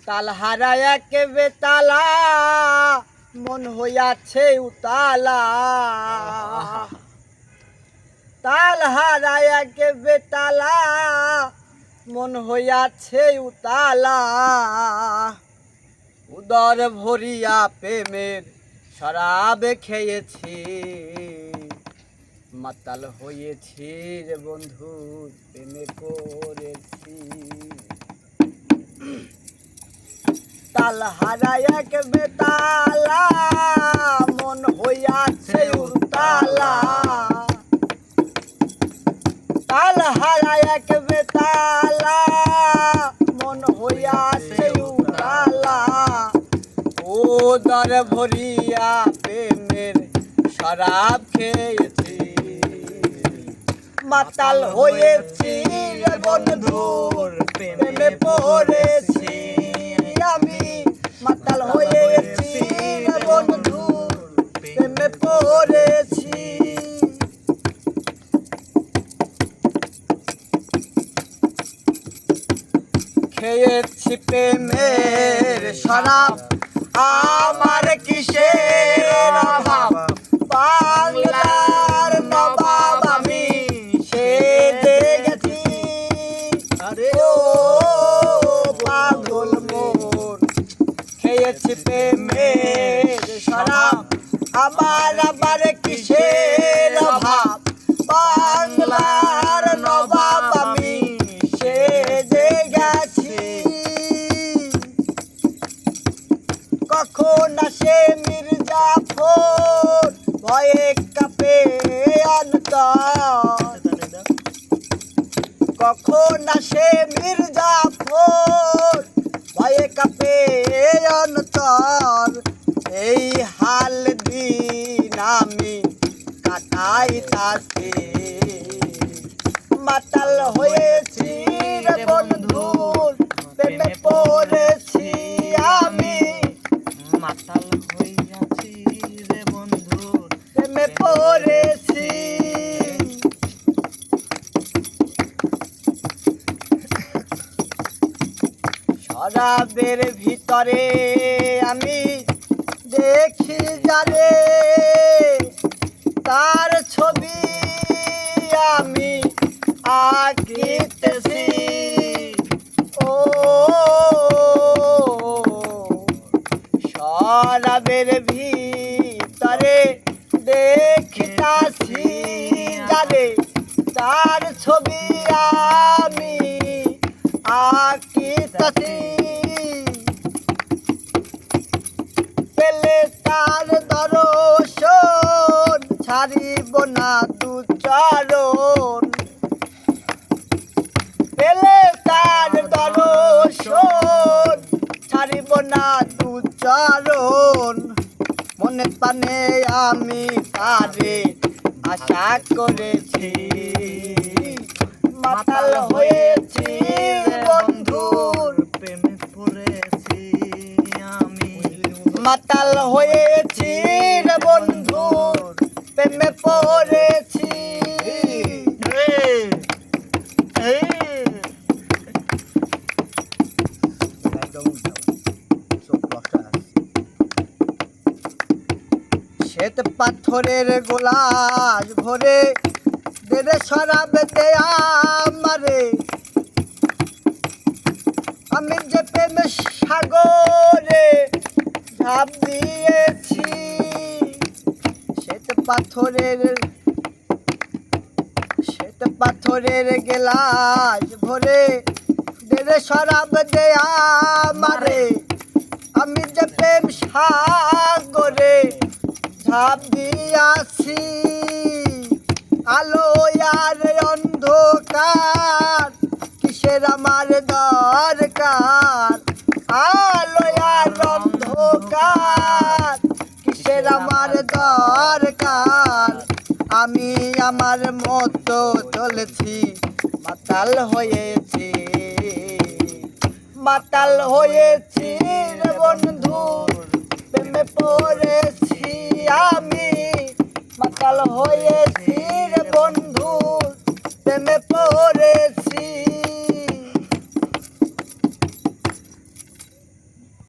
তাল হারায় এক বেতালা মন হইয়াছে উতালা। তাল হারায় এক বেতালা মন হইয়াছে উতালা। উদর ভরিয়া প্রেমের শরাব খেয়েছি, মাতাল হয়েছি রে বন্ধু প্রেমে পড়েছি। তাল হারায় এক বেতালা মন হইয়াছে উতালা। তাল হারায় এক বেতালা মন হইয়াছে উতালা। উদর ভরিয়া প্রেমের শরাব খেয়েছি, মাতাল হয়েছি রে বন্ধুর প্রেমে পড়েছি আমি। মাতাল হয়েছি রে বন্ধুর প্রেমে পড়েছি। খেয়েছি প্রেমের শরাব আমার কিসের অভাব। বাংলার নবাব আমি সেজে গেছি। আরে ও পাগল মোর, খেয়েছি প্রেমের শরাব আমার আবার কিসের অভাব। বাংলার নবাব আমি সেজে গেছি। কখন আসে মির্জাফর ভয়ে কাঁপে অন্তর। কখন আসে মির্জাফর ভয়ে কাঁপে অন্তর। এই হাল দিন আমি কাটাইতাছি, মাতাল হয়েছি রে বন্ধুর প্রেমে পড়েছি আমি। মাতাল হইয়াছি রে বন্ধুর প্রেমে পড়েছি। শরাবের ভিতরে আমি দেখি যারে, তার ছবি আমি আঁকিতেছি। ও শরাবের ভিতরে দেখিতাছি যারে, তার ছবি আমি আঁকিতেছি। পেলে তার দর্শন ছাড়িব না দু চরণ। পেলে তার দর্শন ছাড়িব না দু চরণ। মনে প্রাণে আমি তারে আশা করেছি, মাতাল হয়েছি বন্ধুর প্রেমে পড়েছি আমি। মাতাল হয়েছি রে বন্ধুর প্রেমে পড়েছি। শ্বেত পাথরের গোলাস ভরে দেরে শরাব দেয়া আমারে। আমি যে প্রেম সাগরে ঝাঁপ দিয়েছি। শ্বেত পাথরের গেলাস ভরে দেরে শরাব দেয়া আমারে। আমি যে প্রেম সাগরে ঝাঁপ দিয়াছি। আলো আর অন্ধকার কিসের আমার দরকার। আলো আর অন্ধকার কিসের আমার দরকার। আমি আমার মতো চলেছি, মাতাল হয়েছি। মাতাল হয়েছি রে বন্ধুর প্রেমে পড়েছি আমি। মাতাল হয়েছি রে বন্ধু প্রেমে পড়েছি।